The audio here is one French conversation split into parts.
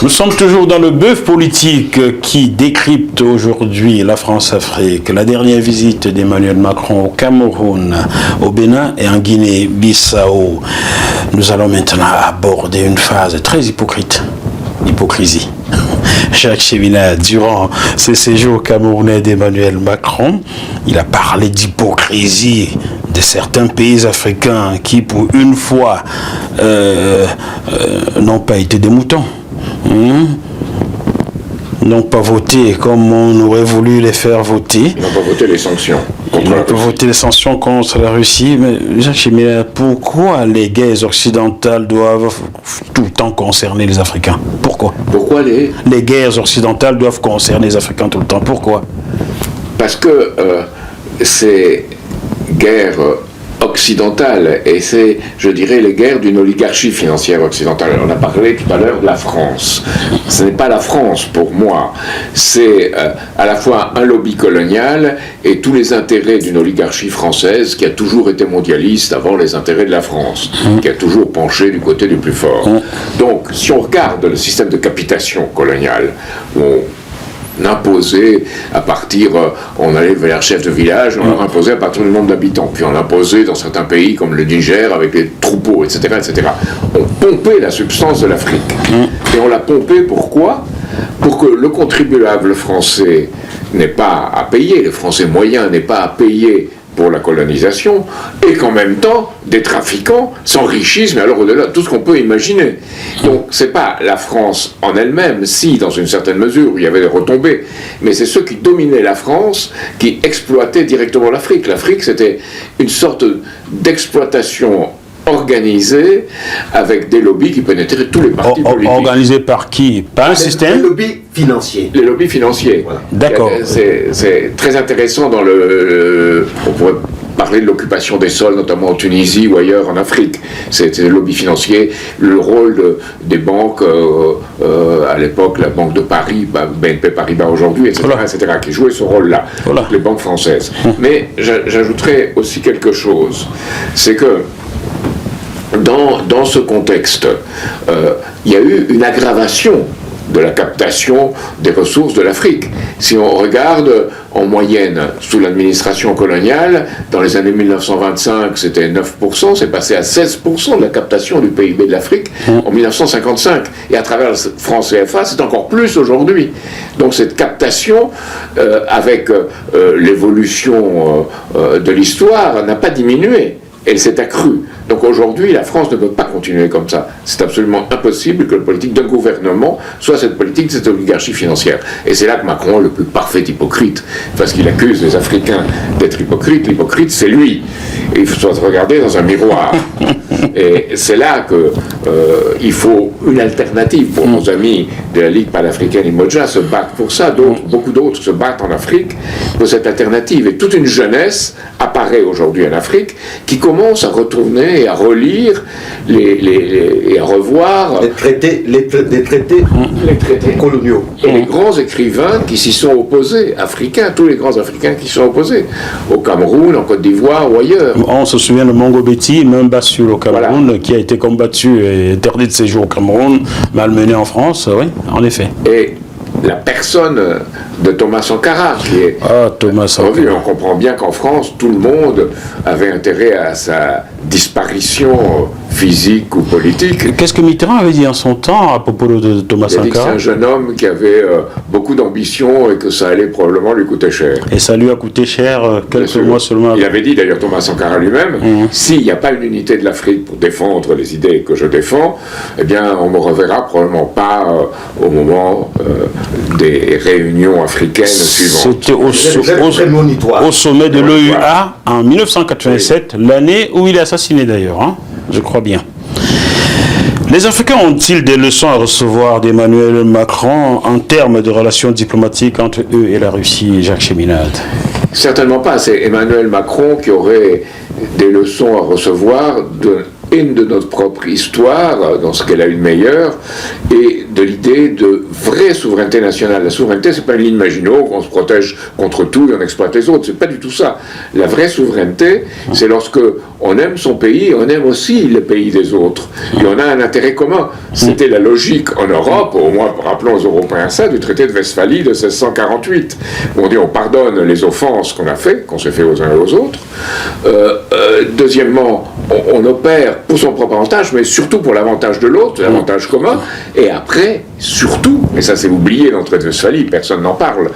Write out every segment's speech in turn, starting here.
Nous sommes toujours dans le bœuf politique qui décrypte aujourd'hui la France-Afrique. La dernière visite d'Emmanuel Macron au Cameroun, au Bénin et en Guinée-Bissau. Nous allons maintenant aborder une phase très hypocrite. L'hypocrisie. Jacques Cheminade, durant ce séjour camerounais d'Emmanuel Macron, il a parlé d'hypocrisie de certains pays africains qui, pour une fois, n'ont pas été des moutons. N'ont pas voté comme on aurait voulu les faire voter. Ils n'ont pas voté les sanctions. Ils n'ont pas voté les sanctions contre la Russie. Mais Jacques Cheminade, pourquoi les guerres occidentales doivent tout le temps concerner les Africains? Pourquoi? Pourquoi les guerres occidentales doivent concerner les Africains tout le temps? Pourquoi? Parce que ces guerres occidentales, et c'est, je dirais, les guerres d'une oligarchie financière occidentale. On a parlé tout à l'heure de la France. Ce n'est pas la France pour moi. C'est à la fois un lobby colonial et tous les intérêts d'une oligarchie française qui a toujours été mondialiste avant les intérêts de la France, qui a toujours penché du côté du plus fort. Donc, si on regarde le système de capitation coloniale, on imposait à partir, on allait vers chef de village, on leur imposait à partir du nombre d'habitants, puis on imposait dans certains pays comme le Niger avec les troupeaux, etc., etc. On pompait la substance de l'Afrique. Et on l'a pompée pourquoi? Pour que le contribuable français n'ait pas à payer, le français moyen n'ait pas à payer pour la colonisation, et qu'en même temps, des trafiquants s'enrichissent, mais alors au-delà de tout ce qu'on peut imaginer. Donc, c'est pas la France en elle-même, si, dans une certaine mesure, il y avait des retombées, mais c'est ceux qui dominaient la France qui exploitaient directement l'Afrique. L'Afrique, c'était une sorte d'exploitation organisée avec des lobbies qui pénétraient tous les partis politiques. Organisés par qui? Par un système? Les lobbies financiers. Les lobbies financiers. Voilà. D'accord. C'est très intéressant dans on pourrait parler de l'occupation des sols, notamment en Tunisie ou ailleurs en Afrique. C'est le lobby financier, le rôle des banques, à l'époque, la Banque de Paris, BNP Paribas aujourd'hui, etc., Voilà. etc., qui jouaient ce rôle-là, Voilà. les banques françaises. Mais j'ajouterais aussi quelque chose, c'est que dans ce contexte, il y a eu une aggravation de la captation des ressources de l'Afrique. Si on regarde en moyenne, sous l'administration coloniale, dans les années 1925, c'était 9%, c'est passé à 16% de la captation du PIB de l'Afrique en 1955. Et à travers le franc CFA, c'est encore plus aujourd'hui. Donc cette captation, avec l'évolution de l'histoire, n'a pas diminué. Elle s'est accrue. Donc aujourd'hui, la France ne peut pas continuer comme ça. C'est absolument impossible que la politique d'un gouvernement soit cette politique de cette oligarchie financière. Et c'est là que Macron est le plus parfait hypocrite, parce qu'il accuse les Africains d'être hypocrites. L'hypocrite, c'est lui. Et il faut se regarder dans un miroir. Et c'est là qu'il faut une alternative pour nos amis de la Ligue panafricaine Imoja se battent pour ça. Beaucoup d'autres se battent en Afrique pour cette alternative. Et toute une jeunesse apparaît aujourd'hui en Afrique qui commence à retourner et à relire et à revoir les traités coloniaux. Et les grands écrivains qui s'y sont opposés, africains, tous les grands africains qui s'y sont opposés, au Cameroun, en Côte d'Ivoire ou ailleurs. On se souvient de Mongo Betty, même battu au Cameroun, voilà, qui a été combattu et interdit de séjour au Cameroun, malmené en France, oui, en effet. Et la personne de Thomas Sankara, qui est Thomas Sankara. On comprend bien qu'en France, tout le monde avait intérêt à sa disparition physique ou politique. Qu'est-ce que Mitterrand avait dit en son temps à propos de Thomas Sankara? Il a dit que c'est un jeune homme qui avait beaucoup d'ambition et que ça allait probablement lui coûter cher. Et ça lui a coûté cher quelques mois seulement. Il avait dit d'ailleurs Thomas Sankara lui-même, s'il n'y a pas une unité de l'Afrique pour défendre les idées que je défends, eh bien on ne me reverra probablement pas au moment des réunions africaines suivantes. C'était au sommet de l'OUA en 1987, oui, l'année où il est assassiné d'ailleurs, hein, je crois bien. Les Africains ont-ils des leçons à recevoir d'Emmanuel Macron en termes de relations diplomatiques entre eux et la Russie, Jacques Cheminade? Certainement pas. C'est Emmanuel Macron qui aurait des leçons à recevoir haine de notre propre histoire, dans ce qu'elle a eu de meilleur, et de l'idée de vraie souveraineté nationale. La souveraineté, c'est pas une ligne Maginot, qu'on se protège contre tout et on exploite les autres. C'est pas du tout ça. La vraie souveraineté, c'est lorsque on aime son pays et on aime aussi les pays des autres. Et on a un intérêt commun. C'était la logique en Europe, au moins rappelons aux Européens ça, du traité de Westphalie de 1648. Où on dit on pardonne les offenses qu'on a fait, qu'on s'est fait aux uns et aux autres. Deuxièmement, on opère pour son propre avantage, mais surtout pour l'avantage de l'autre, l'avantage commun. Et après, surtout, et ça c'est oublié dans le traité de Westphalie, personne n'en parle,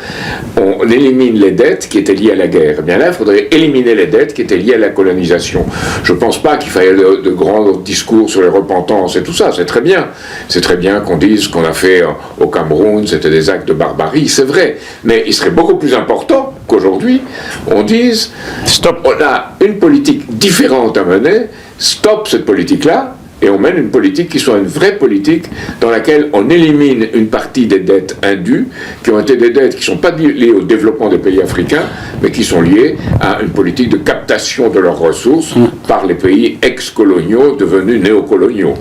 on élimine les dettes qui étaient liées à la guerre. Eh bien là, il faudrait éliminer les dettes qui étaient liées à la colonisation. Je ne pense pas qu'il faille de grands discours sur les repentances et tout ça, c'est très bien. C'est très bien qu'on dise ce qu'on a fait au Cameroun, c'était des actes de barbarie, c'est vrai. Mais il serait beaucoup plus important qu'aujourd'hui, on dise, stop, on a une politique différente à mener, stop cette politique-là, et on mène une politique qui soit une vraie politique dans laquelle on élimine une partie des dettes indues, qui ont été des dettes qui ne sont pas liées au développement des pays africains, mais qui sont liées à une politique de captation de leurs ressources par les pays ex-coloniaux devenus néocoloniaux.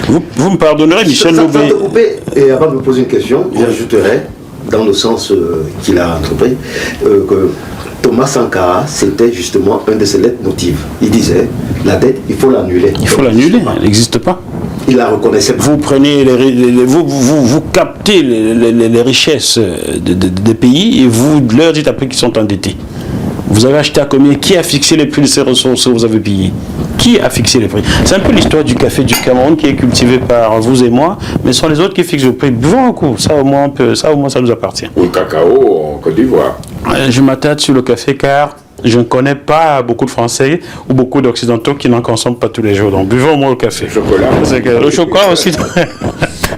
Vous me pardonnerez, Michel Lobé. Et avant de me poser une question, j'ajouterais, dans le sens qu'il a entrepris, que Thomas Sankara, c'était justement un de ses leitmotifs. Il disait, la dette, il faut l'annuler. Il faut l'annuler, elle n'existe pas. Il la reconnaissait pas. Vous prenez, vous captez les richesses des pays et vous leur dites après qu'ils sont endettés. Vous avez acheté à combien? Qui a fixé les prix de ces ressources que vous avez payées? Qui a fixé les prix? C'est un peu l'histoire du café du Cameroun qui est cultivé par vous et moi, mais ce sont les autres qui fixent le prix. Buvons un coup, ça au moins ça nous appartient. Ou le cacao en Côte d'Ivoire. Je m'attarde sur le café car je ne connais pas beaucoup de Français ou beaucoup d'Occidentaux qui n'en consomment pas tous les jours. Donc buvons au moins le café. Le chocolat. Le chocolat aussi.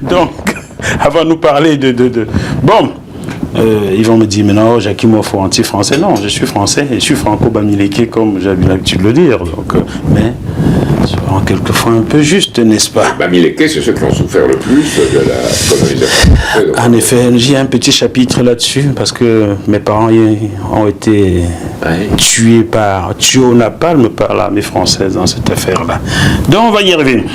Donc, avant de nous parler de... Bon, ils vont me dire, mais non, Jacques Moffo anti-français. Non, je suis français et je suis franco-bamileke, comme j'avais l'habitude de le dire. Donc, mais, souvent quelquefois un peu juste, n'est-ce pas? Bamileke, c'est ceux qui ont souffert le plus de la colonisation. En effet, j'ai un petit chapitre là-dessus, parce que mes parents ont été tués au napalm par l'armée française dans cette affaire-là. Donc, on va y arriver.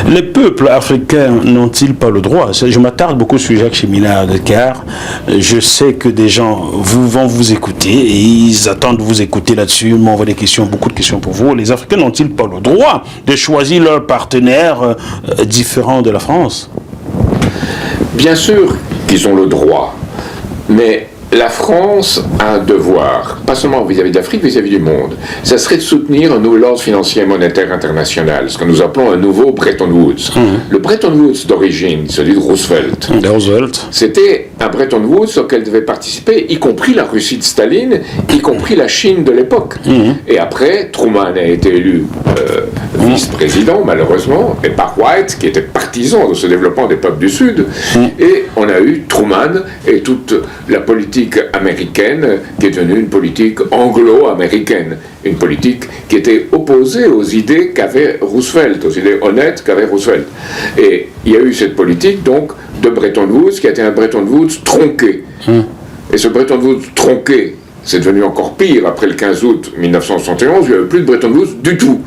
Les peuples africains n'ont-ils pas le droit? Je m'attarde beaucoup sur Jacques Cheminade, car je sais que des gens vont vous écouter et ils attendent de vous écouter là-dessus. Ils m'envoient des questions, beaucoup de questions pour vous. Les Africains n'ont-ils pas le droit de choisir leur partenaire différent de la France? Bien sûr qu'ils ont le droit, mais la France a un devoir, pas seulement vis-à-vis de l'Afrique, vis-à-vis du monde. Ça serait de soutenir un nouvel ordre financier et monétaire international, ce que nous appelons un nouveau Bretton Woods. Le Bretton Woods d'origine, celui de Roosevelt, c'était un Bretton Woods auquel devaient participer, y compris la Russie de Staline, y compris la Chine de l'époque. Et après, Truman a été élu vice-président, malheureusement, et par White, qui était partisan de ce développement des peuples du Sud. Et on a eu Truman et toute la politique américaine qui est devenue une politique anglo-américaine, une politique qui était opposée aux idées qu'avait Roosevelt, aux idées honnêtes qu'avait Roosevelt. Et il y a eu cette politique donc de Bretton Woods qui a été un Bretton Woods tronqué. Et ce Bretton Woods tronqué, c'est devenu encore pire après le 15 août 1971, il n'y avait plus de Bretton Woods du tout.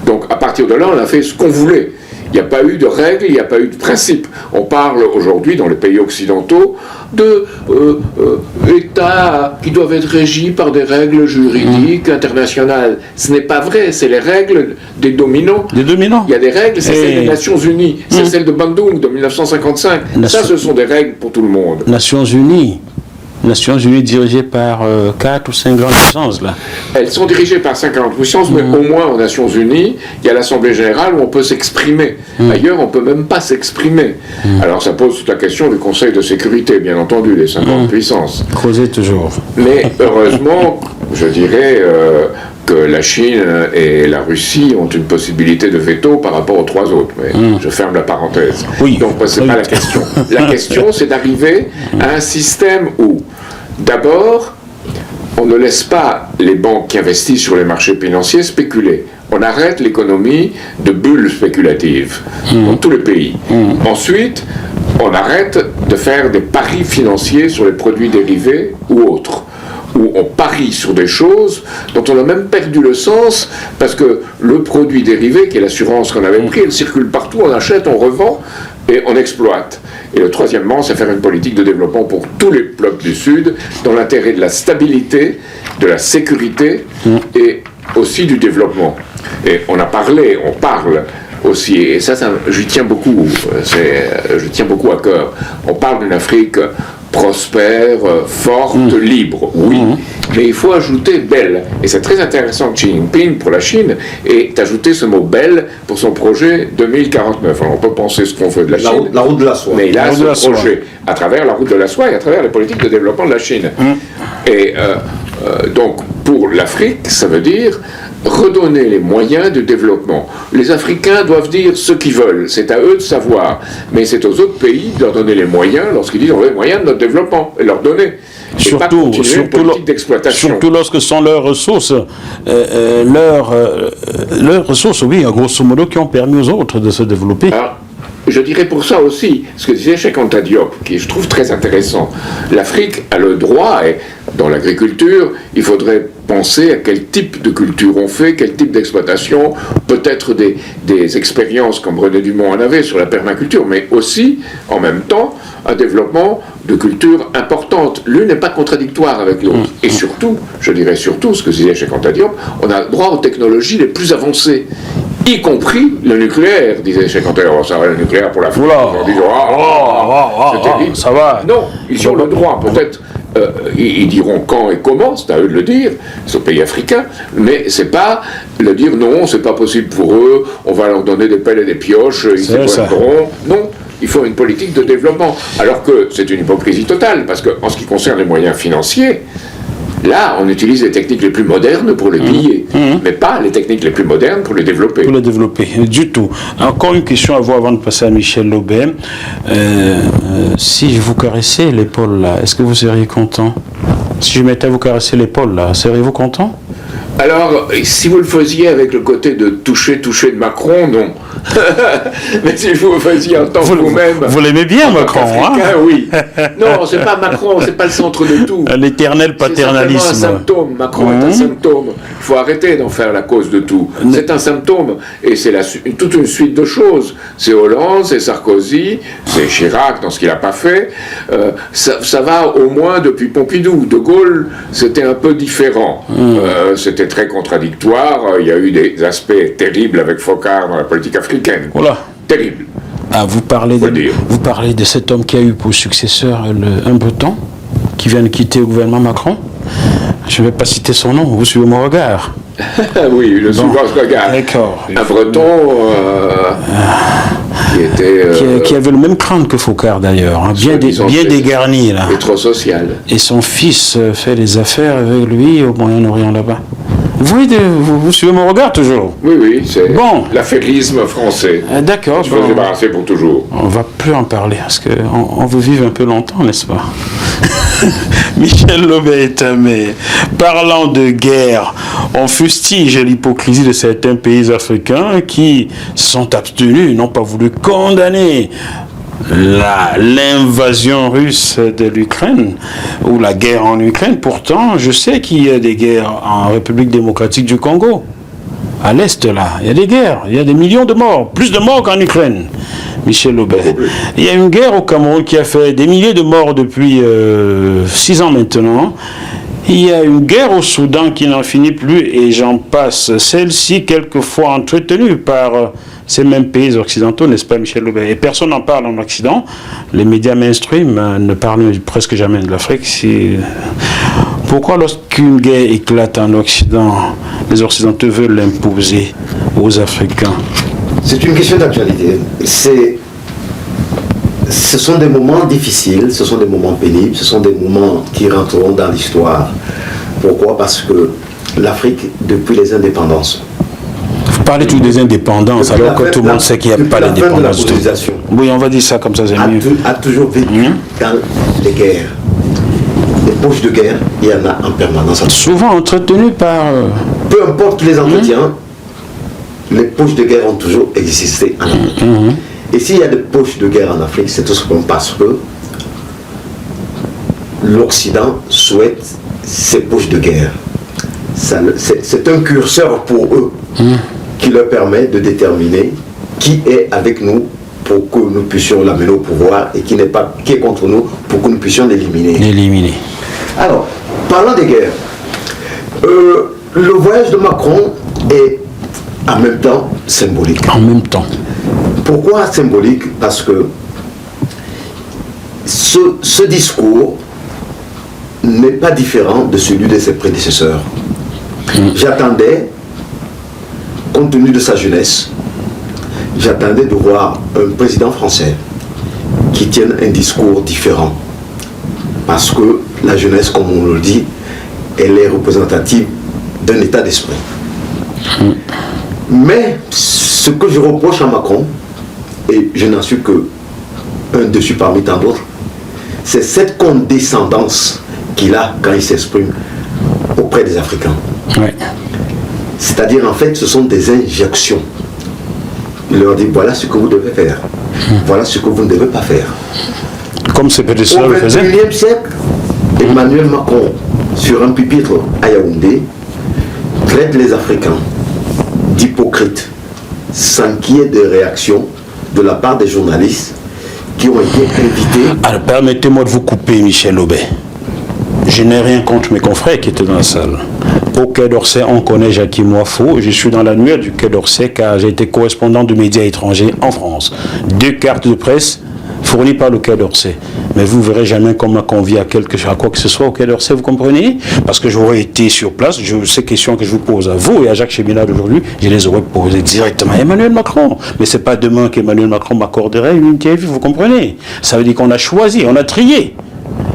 Donc à partir de là, on a fait ce qu'on voulait. Il n'y a pas eu de règles, il n'y a pas eu de principes. On parle aujourd'hui, dans les pays occidentaux, d'États qui doivent être régis par des règles juridiques internationales. Ce n'est pas vrai, c'est les règles des dominants. Des dominants. Il y a des règles, c'est celle des Nations Unies, c'est celle de Bandung de 1955. Ça, ce sont des règles pour tout le monde. Nations Unies dirigées par 4 ou 5 grandes puissances, là. Elles sont dirigées par 5 grandes puissances, mais au moins aux Nations Unies, il y a l'Assemblée Générale où on peut s'exprimer. Ailleurs, on ne peut même pas s'exprimer. Alors ça pose toute la question du Conseil de sécurité, bien entendu, des 5 grandes puissances. Creuser toujours. Mais heureusement, je dirais que la Chine et la Russie ont une possibilité de veto par rapport aux 3 autres. Mais je ferme la parenthèse. Donc ce n'est pas la question. La question, c'est d'arriver à un système où, d'abord, on ne laisse pas les banques qui investissent sur les marchés financiers spéculer. On arrête l'économie de bulles spéculatives dans tous les pays. Ensuite, on arrête de faire des paris financiers sur les produits dérivés ou autres. où on parie sur des choses dont on a même perdu le sens, parce que le produit dérivé, qui est l'assurance qu'on avait pris, elle circule partout, on achète, on revend, et on exploite. Et le troisièmement, c'est faire une politique de développement pour tous les peuples du Sud, dans l'intérêt de la stabilité, de la sécurité, et aussi du développement. Et on parle aussi, et ça j'y tiens beaucoup, je tiens beaucoup à cœur. On parle d'une Afrique prospère, forte, libre, oui, mais il faut ajouter belle. Et c'est très intéressant que Xi Jinping, pour la Chine, ait ajouté ce mot belle pour son projet 2049. Alors on peut penser ce qu'on veut de la Chine, la route de la soie. mais il a ce projet à travers la route de la soie et à travers les politiques de développement de la Chine. Et donc, pour l'Afrique, ça veut dire redonner les moyens de développement. Les Africains doivent dire ce qu'ils veulent, c'est à eux de savoir, mais c'est aux autres pays de leur donner les moyens lorsqu'ils disent on a les moyens de notre développement, et leur donner. Surtout lorsque sont leurs ressources, leurs ressources, oui, grosso modo, qui ont permis aux autres de se développer. Alors, je dirais pour ça aussi, ce que disait Cheikh Anta Diop, qui je trouve très intéressant, l'Afrique a le droit, et dans l'agriculture, il faudrait penser à quel type de culture on fait, quel type d'exploitation, peut-être des expériences comme René Dumont en avait sur la permaculture, mais aussi, en même temps, un développement de culture importante. L'une n'est pas contradictoire avec l'autre. Et surtout, je dirais surtout, ce que disait Cheikh Anta Diop, on a droit aux technologies les plus avancées, y compris le nucléaire, disait Cheikh Anta Diop. Ça va, le nucléaire pour l'Afrique. On dit, c'est terrible. Ça va. Non, ils ont le droit, peut-être. Ils diront quand et comment, c'est à eux de le dire, c'est aux pays africains, mais c'est pas le dire non, c'est pas possible pour eux, on va leur donner des pelles et des pioches, ils exploiteront. Non, il faut une politique de développement. Alors que c'est une hypocrisie totale, parce qu'en ce qui concerne les moyens financiers, là, on utilise les techniques les plus modernes pour les piller, mais pas les techniques les plus modernes pour les développer. Pour les développer, du tout. Encore une question à vous avant de passer à Michel Lobé. Si je vous caressais l'épaule là, est-ce que vous seriez content? Si je mettais à vous caresser l'épaule là, seriez-vous content? Alors, si vous le faisiez avec le côté de toucher de Macron, non. Mais si vous le faisiez en tant que vous-même... Vous l'aimez bien, Macron, africain, oui. Non, c'est pas Macron, c'est pas le centre de tout. L'éternel paternalisme. C'est simplement un symptôme. Macron est un symptôme. Il faut arrêter d'en faire la cause de tout. C'est un symptôme. Et c'est toute une suite de choses. C'est Hollande, c'est Sarkozy, c'est Chirac dans ce qu'il n'a pas fait. Ça va au moins depuis Pompidou. De Gaulle, c'était un peu différent. C'était très contradictoire. Il y a eu des aspects terribles avec Foccart dans la politique africaine. Voilà. Terrible. Ah, vous parlez de cet homme qui a eu pour successeur un Breton, qui vient de quitter le gouvernement Macron. Je ne vais pas citer son nom, vous suivez mon regard. Oui, le suivant ce regard. D'accord. Un Breton qui était... qui avait le même crâne que Foccart d'ailleurs, hein, bien dégarni là. Et trop social. Et son fils fait des affaires avec lui au Moyen-Orient là-bas. Vous suivez mon regard toujours? Oui, c'est l'affairisme français. D'accord. Je vais me débarrasser pour toujours. On va plus en parler, parce qu'on veut vivre un peu longtemps, n'est-ce pas? Michel Lobé, mais parlant de guerre, on fustige l'hypocrisie de certains pays africains qui se sont abstenus, n'ont pas voulu condamner l'invasion russe de l'Ukraine ou la guerre en Ukraine. Pourtant, je sais qu'il y a des guerres en République démocratique du Congo. À l'Est, là, il y a des guerres, il y a des millions de morts, plus de morts qu'en Ukraine. Michel Lobé. Il y a une guerre au Cameroun qui a fait des milliers de morts depuis 6 ans maintenant. Il y a une guerre au Soudan qui n'en finit plus et j'en passe. Celle-ci, quelquefois entretenue par ces mêmes pays occidentaux, n'est-ce pas, Michel Lobé? Et personne n'en parle en Occident. Les médias mainstream ne parlent presque jamais de l'Afrique. Pourquoi, lorsqu'une guerre éclate en Occident, les Occidentaux veulent l'imposer aux Africains? C'est une question d'actualité. Ce sont des moments difficiles, ce sont des moments pénibles, ce sont des moments qui rentreront dans l'histoire. Pourquoi? Parce que l'Afrique, depuis les indépendances... Vous parlez tout des indépendances, alors que tout le monde sait qu'il n'y a pas d'indépendance. Oui, on va dire ça comme ça, c'est mieux. A toujours vécu dans les guerres. Les poches de guerre, il y en a en permanence. Souvent entretenues par... Peu importe qui les entretient, les poches de guerre ont toujours existé en Afrique. Et s'il y a des poches de guerre en Afrique, c'est tout simplement parce que l'Occident souhaite ces poches de guerre. C'est un curseur pour eux qui leur permet de déterminer qui est avec nous pour que nous puissions l'amener au pouvoir et qui est contre nous pour que nous puissions l'éliminer. Alors, parlant des guerres, le voyage de Macron est en même temps symbolique. En même temps. Pourquoi symbolique? Parce que ce discours n'est pas différent de celui de ses prédécesseurs. J'attendais, compte tenu de sa jeunesse, j'attendais de voir un président français qui tienne un discours différent. Parce que la jeunesse, comme on le dit, elle est représentative d'un état d'esprit. Mais ce que je reproche à Macron, et je n'en suis que un dessus parmi tant d'autres, c'est cette condescendance qu'il a quand il s'exprime auprès des Africains. Ouais. C'est-à-dire, en fait, ce sont des injections. Il leur dit, voilà ce que vous devez faire. Voilà ce que vous ne devez pas faire. Comme ses prédécesseurs le faisaient. Au XXIe siècle, Emmanuel Macron, sur un pupitre à Yaoundé, traite les Africains d'hypocrites, sans qu'il y ait de réaction de la part des journalistes qui ont été invités. Alors, permettez-moi de vous couper, Michel Aubet. Je n'ai rien contre mes confrères qui étaient dans la salle. Au Quai d'Orsay, on connaît Jackie Moifo. Je suis dans l'annuaire du Quai d'Orsay car j'ai été correspondant de médias étrangers en France. 2 cartes de presse fournies par le Quai d'Orsay. Mais vous ne verrez jamais qu'on m'a convié à quoi que ce soit au Quai d'Orsay, vous comprenez? Parce que j'aurais été sur place, ces questions que je vous pose à vous et à Jacques Cheminade aujourd'hui, je les aurais posées directement à Emmanuel Macron. Mais ce n'est pas demain qu'Emmanuel Macron m'accorderait une interview, vous comprenez? Ça veut dire qu'on a choisi, on a trié.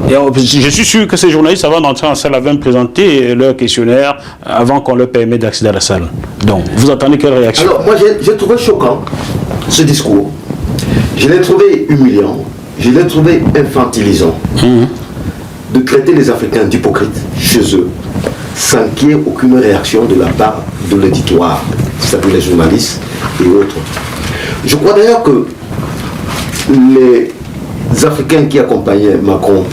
Et je suis sûr que ces journalistes, avant d'entrer en salle, avaient me présenter leur questionnaire avant qu'on leur permette d'accéder à la salle. Donc, vous attendez quelle réaction? Alors, moi, j'ai trouvé choquant ce discours. Je l'ai trouvé humiliant. Je l'ai trouvé infantilisant. De traiter les Africains d'hypocrites chez eux, sans qu'il y ait aucune réaction de la part de l'auditoire, c'est-à-dire les journalistes et autres. Je crois d'ailleurs que les Africains qui accompagnaient Macron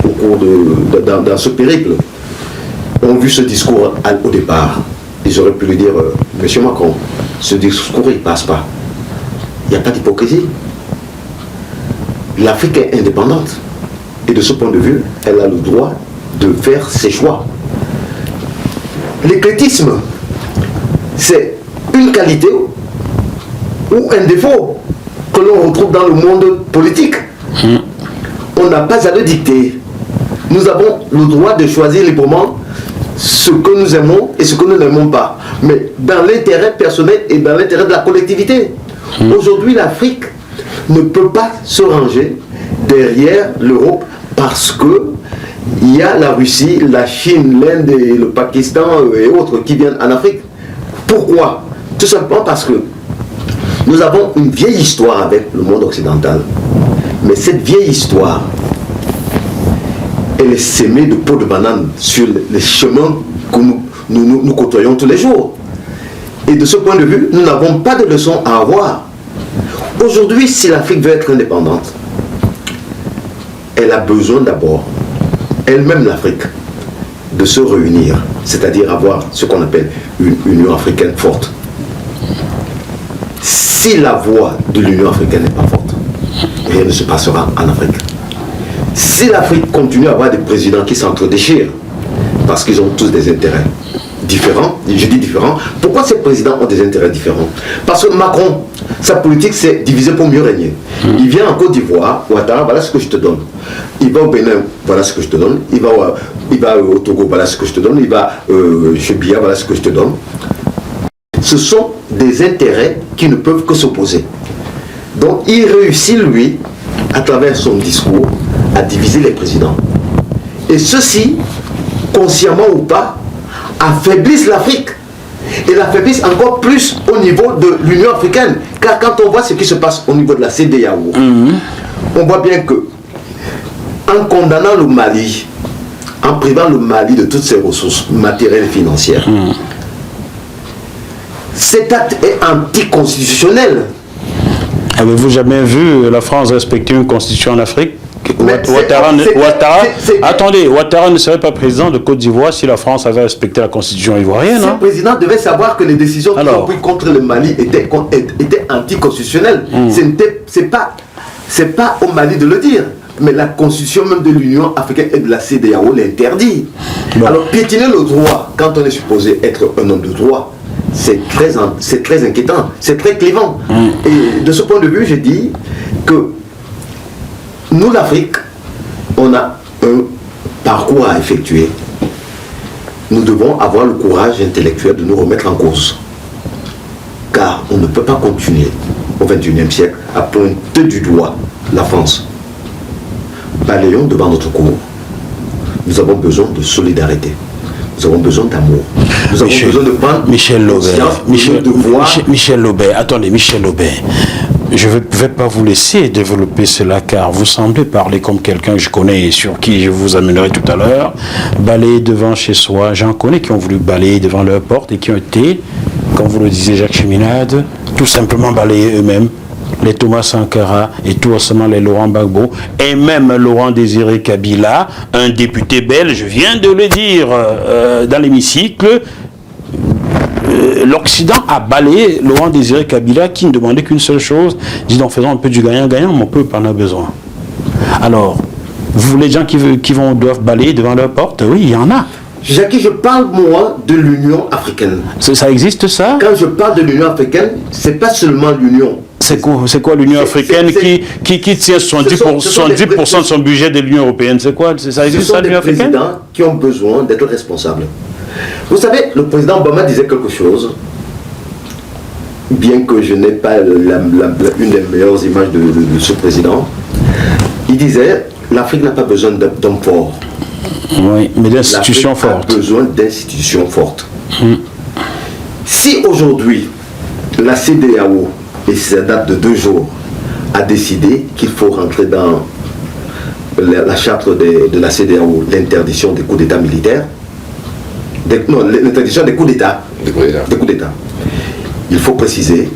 au cours dans ce périple ont vu ce discours au départ. Ils auraient pu lui dire, Monsieur Macron, ce discours il ne passe pas. Il n'y a pas d'hypocrisie. L'Afrique est indépendante. Et de ce point de vue, elle a le droit de faire ses choix. L'éclectisme, c'est une qualité ou un défaut que l'on retrouve dans le monde politique. On n'a pas à le dicter. Nous avons le droit de choisir librement ce que nous aimons et ce que nous n'aimons pas. Mais dans l'intérêt personnel et dans l'intérêt de la collectivité. Aujourd'hui, l'Afrique ne peut pas se ranger derrière l'Europe parce que il y a la Russie, la Chine, l'Inde et le Pakistan et autres qui viennent en Afrique. Pourquoi? Tout simplement parce que nous avons une vieille histoire avec le monde occidental. Mais cette vieille histoire, elle est sémée de peaux de banane sur les chemins que nous côtoyons tous les jours. Et de ce point de vue, nous n'avons pas de leçons à avoir. Aujourd'hui, si l'Afrique veut être indépendante, elle a besoin d'abord, elle-même l'Afrique, de se réunir, c'est-à-dire avoir ce qu'on appelle une Union africaine forte. Si la voix de l'Union africaine n'est pas forte, rien ne se passera en Afrique. Si l'Afrique continue à avoir des présidents qui s'entre-déchirent, parce qu'ils ont tous des intérêts différents, je dis différents, pourquoi ces présidents ont des intérêts différents? Parce que Macron, sa politique c'est diviser pour mieux régner. Il vient en Côte d'Ivoire, Ouattara, voilà ce que je te donne. Il va au Bénin, voilà ce que je te donne. Il va au Togo, voilà ce que je te donne. Il va chez Biya, voilà ce que je te donne. Ce sont des intérêts qui ne peuvent que s'opposer. Donc il réussit, lui, à travers son discours, à diviser les présidents. Et ceux-ci, consciemment ou pas, affaiblissent l'Afrique. Et l'affaiblissent encore plus au niveau de l'Union africaine. Car quand on voit ce qui se passe au niveau de la CEDEAO, on voit bien que, en condamnant le Mali, en privant le Mali de toutes ses ressources matérielles et financières, cet acte est anticonstitutionnel. Avez-vous jamais vu la France respecter une constitution en Afrique? Attendez, Ouattara ne serait pas président de Côte d'Ivoire si la France avait respecté la constitution ivoirienne. Ce président devait savoir que les décisions qui ont prises contre le Mali étaient anticonstitutionnelles. C'est pas au Mali de le dire, mais la constitution même de l'Union africaine et de la CEDEAO l'interdit. Bon. Alors piétiner le droit, quand on est supposé être un homme de droit, c'est très inquiétant, c'est très clivant. Et de ce point de vue, j'ai dit que nous, l'Afrique, on a un parcours à effectuer. Nous devons avoir le courage intellectuel de nous remettre en cause. Car on ne peut pas continuer au XXIe siècle à pointer du doigt la France. Balayons devant notre cours. Nous avons besoin de solidarité. Nous avons besoin d'amour. Nous avons besoin de prendre Michel Lobé, attendez, Michel Lobé. Je ne vais pas vous laisser développer cela car vous semblez parler comme quelqu'un que je connais et sur qui je vous amènerai tout à l'heure. Balayer devant chez soi, j'en connais qui ont voulu balayer devant leur porte et qui ont été, comme vous le disiez Jacques Cheminade, tout simplement balayer eux-mêmes. Les Thomas Sankara et tout récemment les Laurent Gbagbo et même Laurent Désiré Kabila, un député belge, vient de le dire dans l'hémicycle. L'Occident a balayé Laurent Désiré Kabila qui ne demandait qu'une seule chose, dit donc faisons un peu du gagnant-gagnant, mon peuple en a besoin. Alors, vous les gens qui doivent balayer devant leur porte, oui, il y en a. Jackie, je parle moi de l'Union africaine. Ça existe ça? Quand je parle de l'Union africaine, c'est pas seulement l'Union. C'est quoi l'Union africaine qui tient 70% de son budget de l'Union européenne? C'est quoi? Ça existe ça, l'Union africaine? Ce sont des présidents qui ont besoin d'être responsables. Vous savez, le président Obama disait quelque chose, bien que je n'ai pas une des meilleures images de ce président. Il disait, l'Afrique n'a pas besoin d'hommes forts. Oui, mais d'institutions fortes. L'Afrique a besoin d'institutions fortes. Si aujourd'hui, la CEDEAO, et ça date de 2 jours, a décidé qu'il faut rentrer dans la charte de la CEDEAO, l'interdiction des coups d'État militaires, l'interdiction des coups d'État. Il faut préciser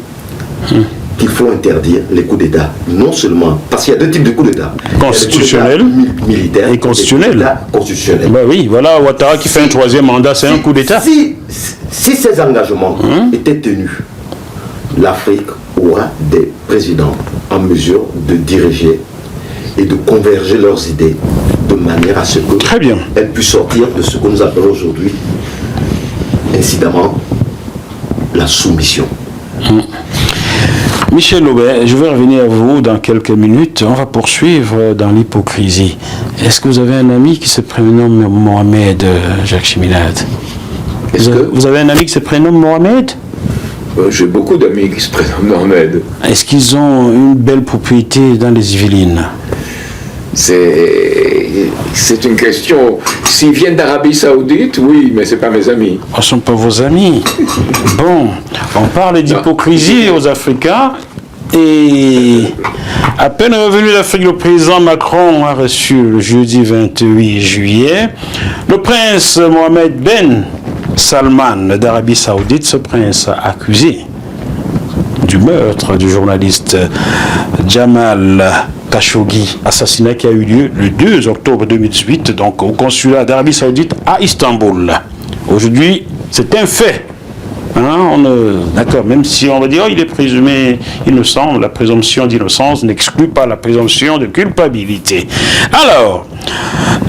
qu'il faut interdire les coups d'État. Non seulement, parce qu'il y a 2 types de coups d'État. Constitutionnel militaire et constitutionnel. Constitutionnel. Ben oui, voilà, Ouattara qui fait un 3e mandat, c'est un coup d'État. Si ces engagements étaient tenus, l'Afrique aura des présidents en mesure de diriger et de converger leurs idées de manière à ce qu'elles puissent sortir de ce que nous appelons aujourd'hui, incidemment, la soumission. Michel Lobé, je vais revenir à vous dans quelques minutes. On va poursuivre dans l'hypocrisie. Est-ce que vous avez un ami qui se prénomme Mohamed, Jacques Cheminade? Vous avez un ami qui se prénomme Mohamed? J'ai beaucoup d'amis qui se prénomment Mohamed. Est-ce qu'ils ont une belle propriété dans les Yvelines? C'est une question. S'ils viennent d'Arabie Saoudite, oui, mais c'est pas mes amis. Ce ne sont pas vos amis. Bon, on parle d'hypocrisie aux Africains. Et à peine revenu d'Afrique, le président Macron a reçu le jeudi 28 juillet le prince Mohamed Ben Salman d'Arabie Saoudite. Ce prince a accusé du meurtre du journaliste Jamal Khashoggi, assassinat qui a eu lieu le 2 octobre 2018, donc au consulat d'Arabie Saoudite à Istanbul. Aujourd'hui, c'est un fait. D'accord, même si on va dire il est présumé innocent, la présomption d'innocence n'exclut pas la présomption de culpabilité. Alors,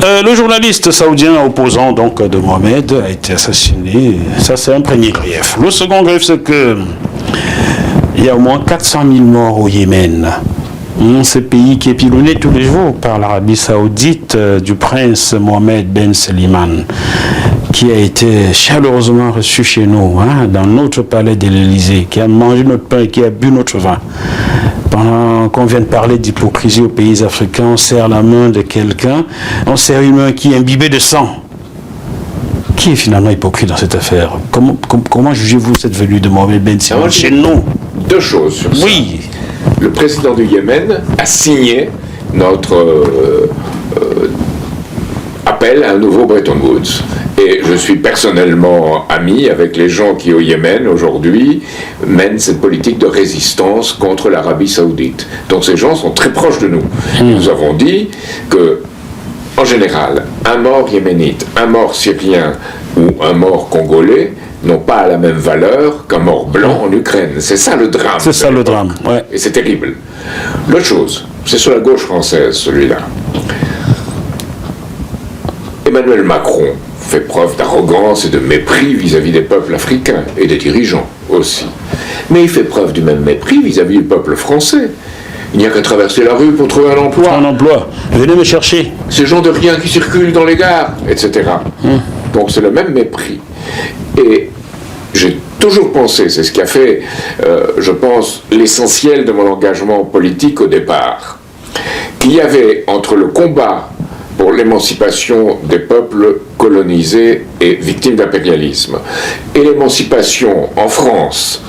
le journaliste saoudien opposant donc de Mohamed a été assassiné. Ça, c'est un premier grief. Le second grief, c'est que il y a au moins 400 000 morts au Yémen. Ce pays qui est pilonné tous les jours par l'Arabie Saoudite du prince Mohamed Ben Salman, qui a été chaleureusement reçu chez nous, dans notre palais de l'Élysée, qui a mangé notre pain et qui a bu notre vin. Pendant qu'on vient de parler d'hypocrisie aux pays africains, on serre la main de quelqu'un, on serre une main qui est imbibée de sang. Qui est finalement hypocrite dans cette affaire? Comment jugez-vous cette venue de Mohamed Ben Salman chez nous? 2 choses sur ça. Oui. Le président du Yémen a signé notre appelle à un nouveau Bretton Woods. Et je suis personnellement ami avec les gens qui, au Yémen, aujourd'hui, mènent cette politique de résistance contre l'Arabie Saoudite. Donc ces gens sont très proches de nous. Nous avons dit que, en général, un mort yéménite, un mort syrien ou un mort congolais n'ont pas la même valeur qu'un mort blanc en Ukraine. C'est ça le drame. C'est ça le drame, ouais. Et c'est terrible. L'autre chose, c'est sur la gauche française, celui-là. Emmanuel Macron fait preuve d'arrogance et de mépris vis-à-vis des peuples africains et des dirigeants aussi. Mais il fait preuve du même mépris vis-à-vis du peuple français. Il n'y a qu'à traverser la rue pour trouver un emploi. Un emploi. Venez me chercher. Ces gens de rien qui circulent dans les gares, etc. Donc c'est le même mépris. Et j'ai toujours pensé, c'est ce qui a fait, je pense, l'essentiel de mon engagement politique au départ, qu'il y avait entre le combat pour l'émancipation des peuples colonisés et victimes d'impérialisme et l'émancipation en France,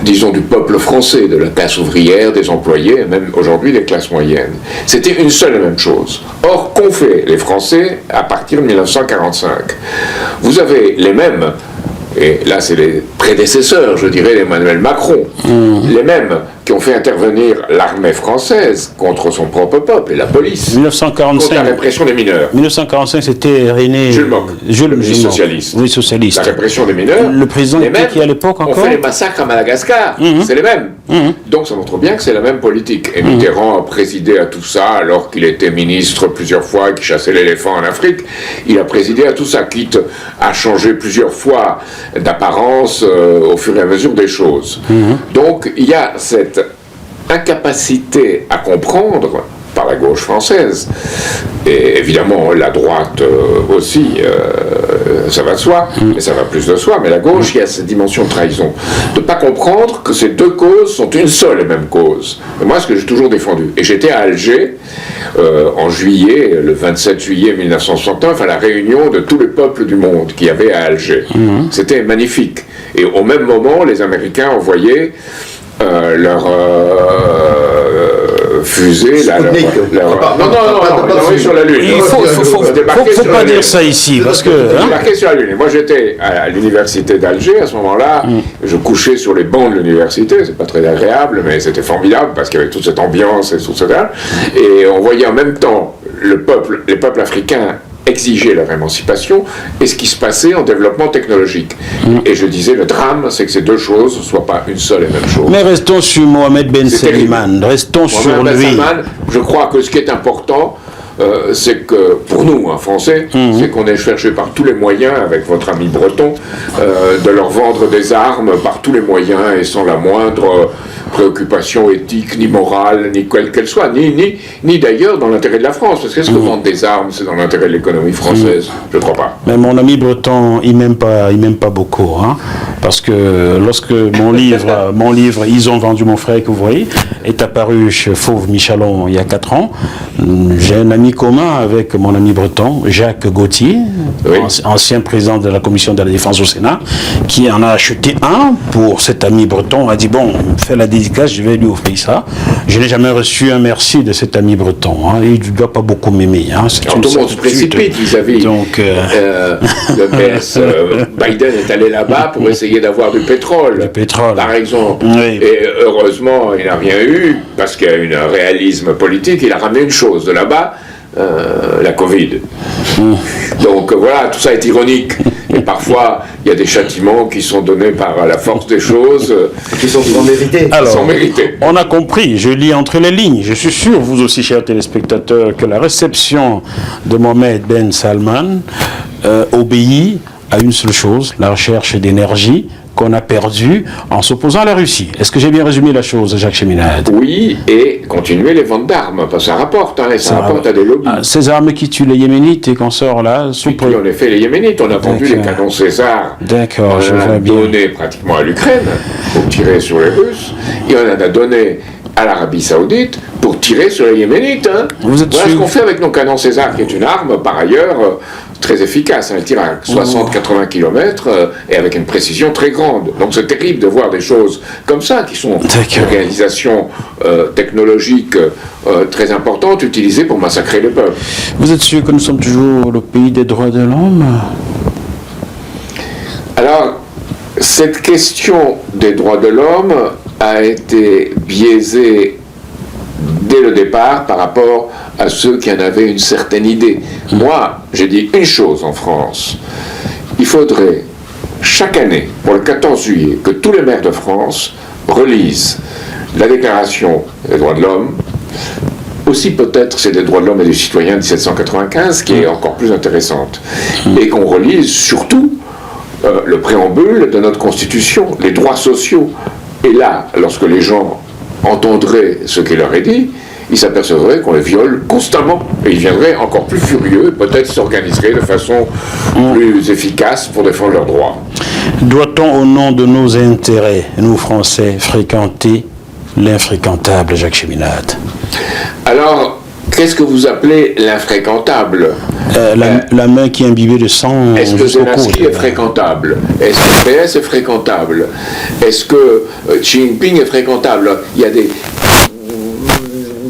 disons du peuple français, de la classe ouvrière, des employés, et même aujourd'hui des classes moyennes. C'était une seule et même chose. Or, qu'ont fait les Français à partir de 1945 ? Vous avez les mêmes, et là c'est les prédécesseurs, je dirais, d'Emmanuel Macron, les mêmes qui ont fait intervenir l'armée française contre son propre peuple et la police, 1945. contre la répression des mineurs. 1945, c'était René... Jules Mock, le socialiste. Oui, socialiste. La répression des mineurs. Le président les mêmes qui à l'époque encore ont fait les massacres à Madagascar. C'est les mêmes. Donc ça montre bien que c'est la même politique. Et Mitterrand a présidé à tout ça alors qu'il était ministre plusieurs fois, qu'il chassait l'éléphant en Afrique. Il a présidé à tout ça, quitte à changer plusieurs fois d'apparence au fur et à mesure des choses. Donc il y a cette incapacité à comprendre par la gauche française, et évidemment la droite aussi, ça va de soi, mais ça va plus de soi, mais la gauche, il y a cette dimension de trahison, de ne pas comprendre que ces deux causes sont une seule et même cause. Et moi, ce que j'ai toujours défendu, et j'étais à Alger en juillet, le 27 juillet 1969, à la réunion de tous les peuples du monde qu'il y avait à Alger. C'était magnifique. Et au même moment, les Américains envoyaient leur fusée, là, non, ils envoyaient sur la Lune. Il faut pas dire ça ici, parce que... Débarquer sur la Lune. Et moi, j'étais à l'université d'Alger, à ce moment-là, je couchais sur les bancs de l'université, c'est pas très agréable, mais c'était formidable, parce qu'il y avait toute cette ambiance et tout ça. Et on voyait en même temps les peuples africains exiger leur émancipation et ce qui se passait en développement technologique. Et je disais, le drame, c'est que ces deux choses ne soient pas une seule et même chose. Mais restons sur Mohamed Ben Salman, restons sur Mohamed lui. Ben Salman, je crois que ce qui est important, c'est que, pour nous, Français, c'est qu'on ait cherché par tous les moyens, avec votre ami breton, de leur vendre des armes par tous les moyens et sans la moindre préoccupation éthique, ni morale, ni quelle qu'elle soit, ni d'ailleurs dans l'intérêt de la France. Parce qu'est-ce que vendre des armes, c'est dans l'intérêt de l'économie française? Je ne crois pas. Mais mon ami breton, il m'aime pas beaucoup, hein, parce que lorsque mon livre, Ils ont vendu mon frère, que vous voyez, est apparu chez Fauve Michalon il y a 4 ans, j'ai un ami commun avec mon ami breton, Jacques Gauthier, ancien président de la commission de la défense au Sénat, qui en a acheté un pour cet ami breton. On a dit, bon, fais la dédicace, je vais lui offrir ça. Je n'ai jamais reçu un merci de cet ami breton. Hein. Il ne doit pas beaucoup m'aimer. Hein. Tout le monde se précipite vis-à-vis. Donc, le PS Biden est allé là-bas pour essayer d'avoir du pétrole. Par exemple. Oui. Et heureusement, il n'a rien eu, parce qu'il y a eu un réalisme politique. Il a ramené une chose de là-bas, la Covid. Donc voilà, tout ça est ironique. Et parfois, il y a des châtiments qui sont donnés par la force des choses. Qui sont mérités. Alors, on a compris, je lis entre les lignes. Je suis sûr, vous aussi, chers téléspectateurs, que la réception de Mohamed Ben Salman obéit à une seule chose, la recherche d'énergie qu'on a perdue en s'opposant à la Russie. Est-ce que j'ai bien résumé la chose, Jacques Cheminade? Oui, et continuer les ventes d'armes, parce que ça rapporte, hein, et ça rapporte à des lobbies. Ces armes qui tuent les Yéménites et qu'on sort là... Qui en effet les Yéménites, on a vendu les canons César. D'accord, je vois bien. On en a donné pratiquement à l'Ukraine pour tirer sur les Russes, et on en a donné à l'Arabie Saoudite pour pour tirer sur les Yéménites. Hein. Vous êtes voilà sûr? ce qu'on fait avec nos canons César, qui est une arme, par ailleurs, très efficace. Elle tire à 60-80 km et avec une précision très grande. Donc c'est terrible de voir des choses comme ça, qui sont des réalisations technologiques très importantes, utilisées pour massacrer les peuples. Vous êtes sûr que nous sommes toujours le pays des droits de l'homme? Alors, cette question des droits de l'homme a été biaisée dès le départ par rapport à ceux qui en avaient une certaine idée. Moi, j'ai dit une chose en France. Il faudrait, chaque année, pour le 14 juillet, que tous les maires de France relisent la Déclaration des droits de l'homme, aussi peut-être c'est des droits de l'homme et des citoyens de 1795, qui est encore plus intéressante, et qu'on relise surtout le préambule de notre Constitution, les droits sociaux. Et là, lorsque les gens entendraient ce qu'il leur est dit, ils s'apercevraient qu'on les viole constamment. Et ils viendraient encore plus furieux, et peut-être s'organiseraient de façon plus efficace pour défendre leurs droits. Doit-on, au nom de nos intérêts, nous Français, fréquenter l'infréquentable Jacques Cheminade? Alors, qu'est-ce que vous appelez l'infréquentable? La main qui est imbibée de sang. Est-ce que Zelensky est fréquentable? Est-ce que PS est fréquentable? Est-ce que Xi Jinping est fréquentable? Il y a des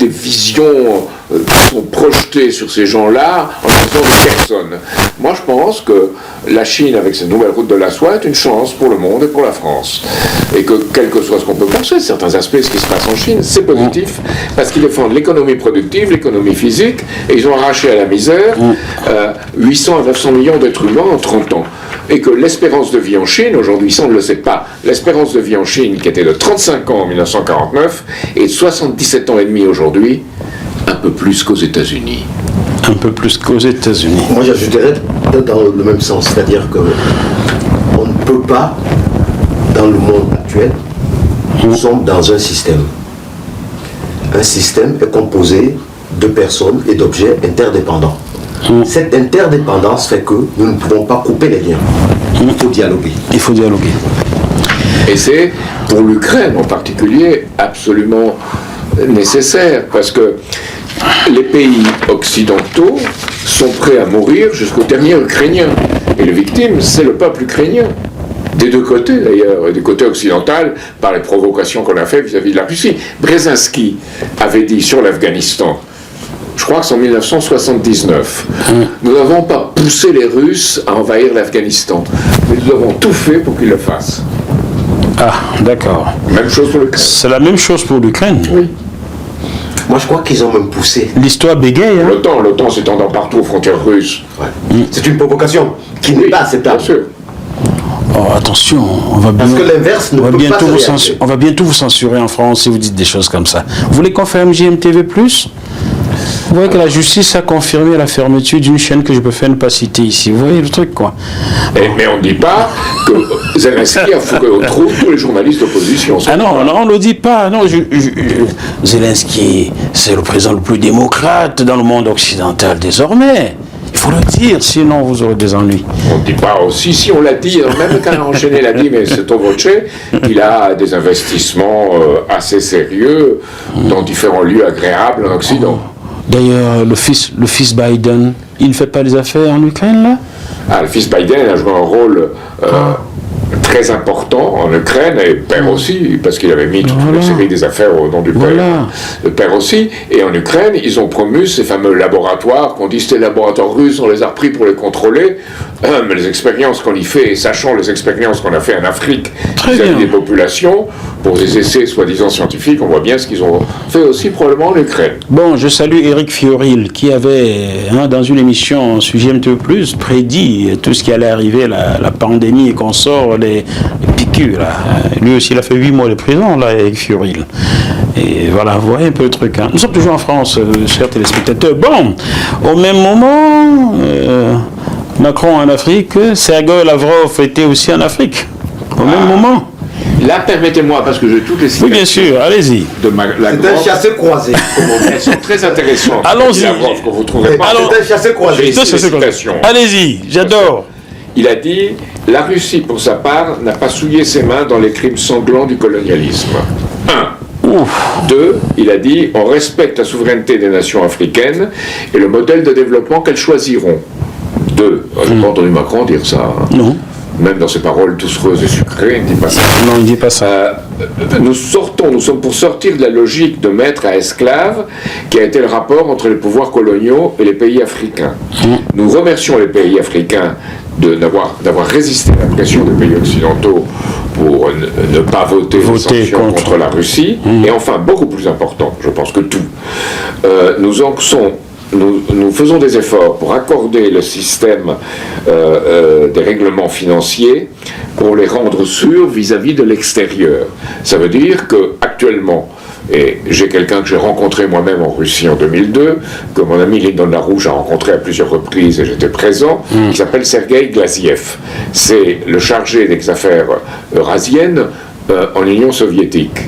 visions qui sont projetées sur ces gens-là en disant de personne. Moi, je pense que la Chine, avec ses nouvelles routes de la soie, est une chance pour le monde et pour la France. Et que, quel que soit ce qu'on peut penser de certains aspects de ce qui se passe en Chine, c'est positif, parce qu'ils défendent l'économie productive, l'économie physique, et ils ont arraché à la misère 800 à 900 millions d'êtres humains en 30 ans. Et que l'espérance de vie en Chine, aujourd'hui, ça on ne le sait pas, l'espérance de vie en Chine, qui était de 35 ans en 1949, est de 77 ans et demi aujourd'hui, un peu plus qu'aux États-Unis. Un peu plus qu'aux États-Unis. Moi, j'ajouterais dans le même sens, c'est-à-dire que on ne peut pas, dans le monde actuel, nous sommes dans un système. Un système est composé de personnes et d'objets interdépendants. Cette interdépendance fait que nous ne pouvons pas couper les liens. Il faut dialoguer. Il faut dialoguer. Et c'est, pour l'Ukraine en particulier, absolument nécessaire, parce que les pays occidentaux sont prêts à mourir jusqu'au dernier Ukrainien. Et les victimes, c'est le peuple ukrainien. Des deux côtés d'ailleurs, et du côté occidental, par les provocations qu'on a faites vis-à-vis de la Russie. Brzezinski avait dit sur l'Afghanistan, je crois que c'est en 1979, nous n'avons pas poussé les Russes à envahir l'Afghanistan, mais nous avons tout fait pour qu'ils le fassent. Ah, d'accord. Même chose pour l'Ukraine. C'est la même chose pour l'Ukraine. Oui. Moi, je crois qu'ils ont même poussé. L'histoire bégaye, hein? L'OTAN s'étendant partout aux frontières russes. Ouais. C'est une provocation qui n'est pas acceptable. Bien sûr. Oh, attention, Parce que l'inverse ne peut pas se réaliser. on va bientôt vous censurer en France si vous dites des choses comme ça. Vous voulez qu'on ferme GMTV+? Vous voyez que la justice a confirmé la fermeture d'une chaîne que je peux faire ne pas citer ici. Vous voyez le truc, quoi. Mais on ne dit pas que Zelensky a foutu au trou tous les journalistes d'opposition. Ah non, non, on ne le dit pas. Non, Zelensky, c'est le président le plus démocrate dans le monde occidental désormais. Il faut le dire, sinon vous aurez des ennuis. On ne dit pas aussi, si on l'a dit, même quand Enchaîné l'a dit, mais c'est au voce, il a des investissements assez sérieux dans différents lieux agréables en Occident. D'ailleurs, le fils Biden, il ne fait pas les affaires en Ukraine, là? Ah, le fils Biden a joué un rôle très important en Ukraine, et père aussi, parce qu'il avait mis toute une série des affaires au nom du père. Le père aussi. Et en Ukraine, ils ont promu ces fameux laboratoires, qu'on dit c'était les laboratoires russes, on les a repris pour les contrôler. Mais les expériences qu'on y fait, et sachant les expériences qu'on a fait en Afrique vis-à-vis des populations, pour des essais soi-disant scientifiques, on voit bien ce qu'ils ont fait aussi probablement en Ukraine. Bon, je salue Éric Fioril, qui avait, dans une émission sur GMTV+, prédit tout ce qui allait arriver, la pandémie et qu'on sort les piqûres. Là. Lui aussi, il a fait 8 mois de prison, là, Éric Fioril. Et voilà, vous voyez un peu le truc. Hein. Nous sommes toujours en France, chers téléspectateurs. Bon, au même moment, Macron en Afrique, Sergei Lavrov était aussi en Afrique. Au même moment. Là, permettez-moi, parce que j'ai toutes les citations. Oui, bien sûr, allez-y. C'est un chassé croisé. Elles sont très intéressantes. Allons-y. Lavrov, que vous trouverez pas. C'est un chassé croisé. Allez-y, j'adore. Il a dit « La Russie, pour sa part, n'a pas souillé ses mains dans les crimes sanglants du colonialisme. 1. Deux, il a dit, on respecte la souveraineté des nations africaines et le modèle de développement qu'elles choisiront. Deux, je n'ai pas entendu Macron dire ça. Hein. Non. Même dans ses paroles doucereuses et sucrées, il ne dit pas ça. Non, il ne dit pas ça. Nous sommes pour sortir de la logique de maître à esclave qui a été le rapport entre les pouvoirs coloniaux et les pays africains. Nous remercions les pays africains d'avoir résisté à la pression des pays occidentaux pour ne pas voter les sanctions contre la Russie. Et enfin, beaucoup plus important, je pense que tout, nous faisons des efforts pour accorder le système des règlements financiers pour les rendre sûrs vis-à-vis de l'extérieur. Ça veut dire qu'actuellement, et j'ai quelqu'un que j'ai rencontré moi-même en Russie en 2002, que mon ami Lyndon LaRouche a rencontré à plusieurs reprises et j'étais présent, qui s'appelle Sergueï Glaziev. C'est le chargé des affaires eurasiennes en Union soviétique.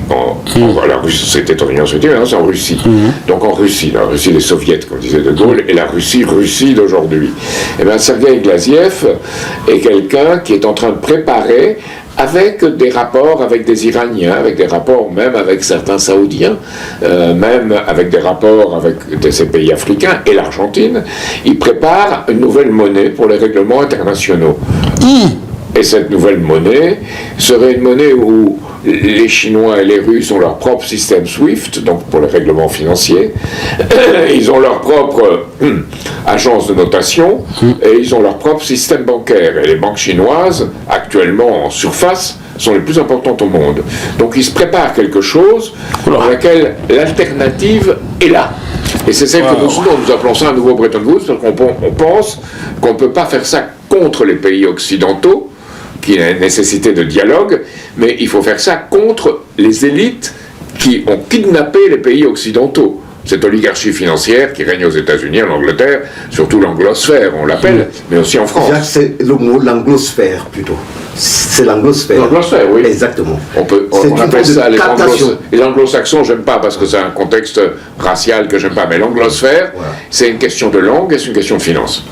La Russie, c'était en Union soviétique, maintenant c'est en Russie. Donc en Russie, la Russie des soviets, comme disait De Gaulle, et la Russie d'aujourd'hui. Et bien Sergueï Glaziev est quelqu'un qui est en train de préparer, avec des rapports avec des Iraniens, avec des rapports même avec certains Saoudiens, même avec des rapports avec ces pays africains et l'Argentine, il prépare une nouvelle monnaie pour les règlements internationaux. Et cette nouvelle monnaie serait une monnaie où les Chinois et les Russes ont leur propre système SWIFT, donc pour les règlements financiers, ils ont leur propre agence de notation, et ils ont leur propre système bancaire. Et les banques chinoises, actuellement en surface, sont les plus importantes au monde. Donc ils se préparent quelque chose pour laquelle l'alternative est là. Et c'est celle que nous appelons ça un nouveau Bretton Woods, parce qu'on pense qu'on ne peut pas faire ça contre les pays occidentaux, qui a une nécessité de dialogue, mais il faut faire ça contre les élites qui ont kidnappé les pays occidentaux. Cette oligarchie financière qui règne aux États-Unis, en Angleterre, surtout l'anglosphère, on l'appelle, mais aussi en France. C'est le mot l'anglosphère plutôt. C'est l'anglosphère. L'anglosphère, oui. Exactement. On appelle ça les anglo-saxons, j'aime pas parce que c'est un contexte racial que j'aime pas, mais l'anglosphère, c'est une question de langue et c'est une question de finance.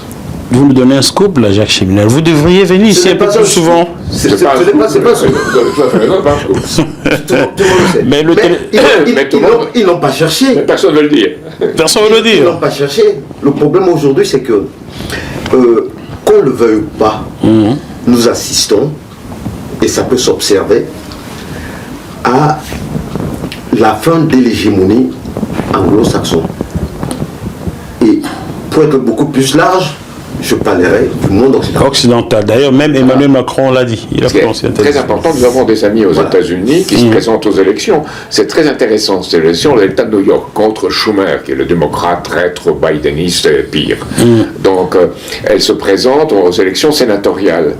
Vous nous donnez un scoop, là, Jacques Cheminel. Vous devriez venir ici un peu plus souvent. C'est pas ce Mais ils n'ont pas cherché. Mais personne ne veut le dire. Personne ne veut le dire. Ils n'ont pas cherché. Le problème aujourd'hui, c'est que, qu'on ne le veuille pas, nous assistons, et ça peut s'observer, à la fin de l'hégémonie anglo-saxonne. Et pour être beaucoup plus large, je parlerai du monde occidental. D'ailleurs, même Emmanuel Macron l'a dit. C'est très important. Nous avons des amis aux États-Unis qui se présentent aux élections. C'est très intéressant. C'est l'élection de l'État de New York contre Schumer, qui est le démocrate rétro-bideniste et pire. Donc, elle se présente aux élections sénatoriales.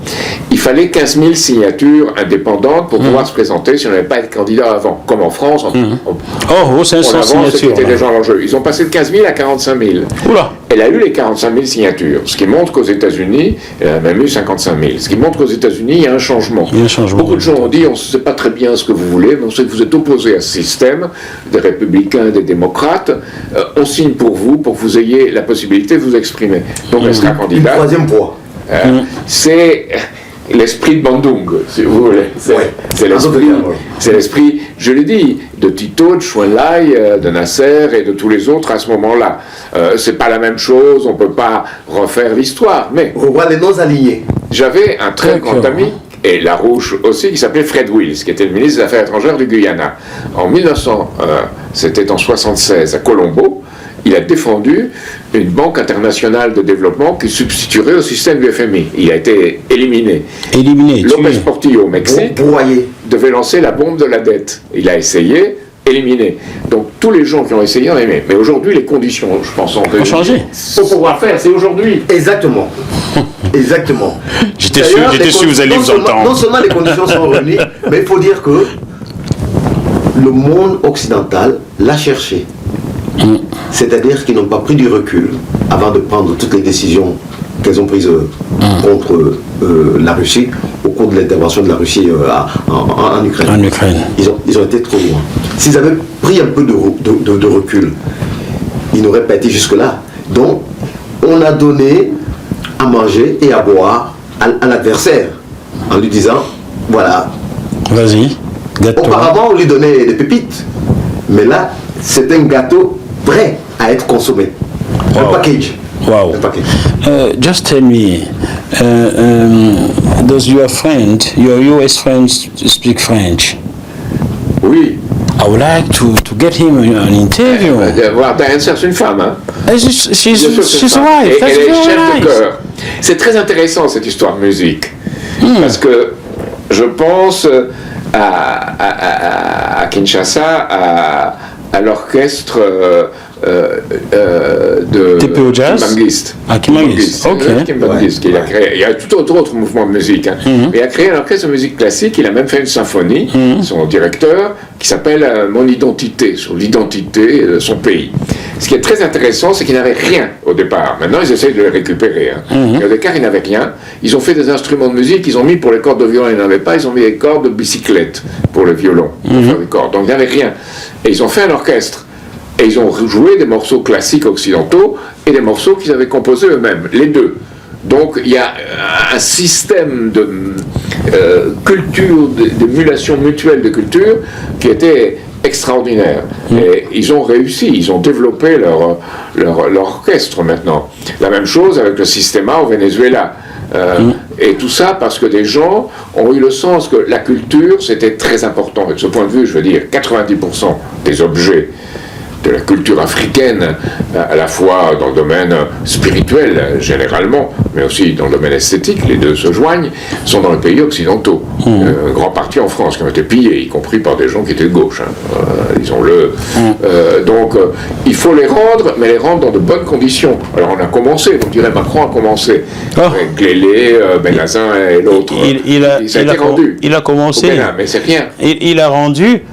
Il fallait 15 000 signatures indépendantes pour pouvoir se présenter si on n'avait pas été candidat avant. Comme en France, on 500 signatures. Des gens en jeu. Ils ont passé de 15 000 à 45 000. Oula. Elle a eu les 45 000 signatures, ce qui montre qu'aux États-Unis, elle a même eu 55 000, ce qui montre qu'aux États-Unis, il y a un changement. Beaucoup de gens ont dit, on ne sait pas très bien ce que vous voulez, mais on sait que vous êtes opposés à ce système, des républicains, des démocrates, on signe pour que vous ayez la possibilité de vous exprimer. Donc elle sera candidate. Troisième voie. C'est l'esprit de Bandung, si vous voulez. C'est l'esprit, je l'ai dit, de Tito, de Chou En-lai, de Nasser et de tous les autres à ce moment-là. C'est pas la même chose, on peut pas refaire l'histoire, mais... On voit les noms alignés. J'avais un très grand ami, et Larouche aussi, qui s'appelait Fred Wills, qui était le ministre des Affaires étrangères du Guyana. C'était en 1976, à Colombo, il a défendu une banque internationale de développement qui substituerait au système du FMI. Il a été éliminé. López Portillo, au Mexique, devait lancer la bombe de la dette. Il a essayé, éliminé. Donc tous les gens qui ont essayé ont aimé. Mais aujourd'hui, les conditions, je pense, ont changé. Pour pouvoir faire, c'est aujourd'hui. Exactement. Exactement. J'étais sûr, vous alliez vous entendre. Non seulement les conditions sont réunies, mais il faut dire que le monde occidental l'a cherché. C'est-à-dire qu'ils n'ont pas pris du recul avant de prendre toutes les décisions qu'elles ont prises contre la Russie au cours de l'intervention de la Russie en Ukraine. Ils ont été trop loin. S'ils avaient pris un peu de recul, ils n'auraient pas été jusque-là. Donc, on a donné à manger et à boire à l'adversaire en lui disant, voilà. Vas-y. Auparavant, on lui donnait des pépites. Mais là, c'est un gâteau prêt à être consommé. Un package. Wow. Un package. Just tell me, does your friend, your US friend, speak French? Oui. I would like to get him an interview. Voir Diane, c'est une femme, hein. She's Bien sûr, c'est une femme. right. Et That's elle est very chef de nice. chœur. C'est très intéressant cette histoire de musique. Parce que je pense à Kinshasa, à l'orchestre de TPO Jazz. Kimbangiste. Ah, Kimbangiste, ok. Kimbangiste, qu'il a créé. Il y a tout autre mouvement de musique. Hein. Mais il a créé un orchestre de musique classique, il a même fait une symphonie, son directeur, qui s'appelle Mon identité, sur l'identité de son pays. Ce qui est très intéressant, c'est qu'ils n'avaient rien au départ. Maintenant, ils essayent de le récupérer. Hein. Et au départ, ils n'avaient rien. Ils ont fait des instruments de musique, ils ont mis pour les cordes de violon, ils n'avaient pas, ils ont mis des cordes de bicyclette pour le violon, pour faire des cordes. Donc, il n'y avait rien. Et ils ont fait un orchestre. Et ils ont joué des morceaux classiques occidentaux et des morceaux qu'ils avaient composés eux-mêmes, les deux. Donc il y a un système de culture, d'émulation mutuelle de culture qui était extraordinaire. Et ils ont réussi, ils ont développé leur orchestre maintenant. La même chose avec le Sistema au Venezuela. Et tout ça parce que des gens ont eu le sens que la culture c'était très important. Et de ce point de vue, je veux dire, 90% des objets de la culture africaine, à la fois dans le domaine spirituel généralement, mais aussi dans le domaine esthétique, les deux se joignent, sont dans les pays occidentaux. Une grande partie en France qui ont été pillés, y compris par des gens qui étaient de gauche, disons-le. Donc il faut les rendre, mais les rendre dans de bonnes conditions. Alors on a commencé, vous direz Macron a commencé, avec Glélé, Benazin et l'autre. Il a commencé, Bénin, mais c'est rien. Il a rendu.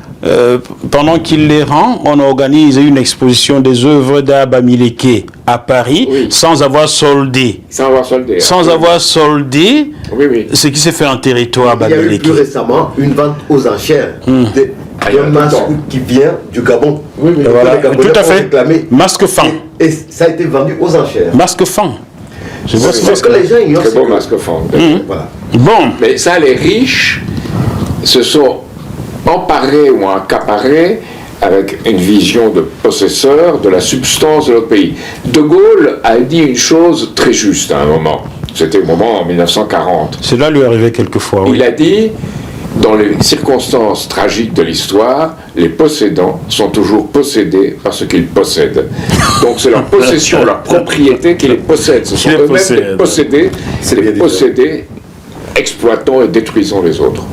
Pendant qu'il les rend, on organise une exposition des œuvres d'art Bamileke à Paris, sans avoir soldé. Sans avoir soldé ce qui s'est fait en territoire Bamileke. Il y a eu plus récemment une vente aux enchères d'un masque qui vient du Gabon. Voilà. Tout à fait. Masque fan. Et ça a été vendu aux enchères. Masque fan. Je vois ce que les gens ignorent. Très beau masque fan. Voilà. Bon. Mais ça, les riches se sont emparés ou accaparés avec une vision de possesseur de la substance de notre pays. De Gaulle a dit une chose très juste à un moment. C'était au moment en 1940. Cela lui arrivait quelquefois, oui. Il a dit, dans les circonstances tragiques de l'histoire, les possédants sont toujours possédés par ce qu'ils possèdent. Donc c'est leur possession, leur propriété qui les possède. Ce sont eux-mêmes les possédés, c'est les possédés, exploitant et détruisant les autres.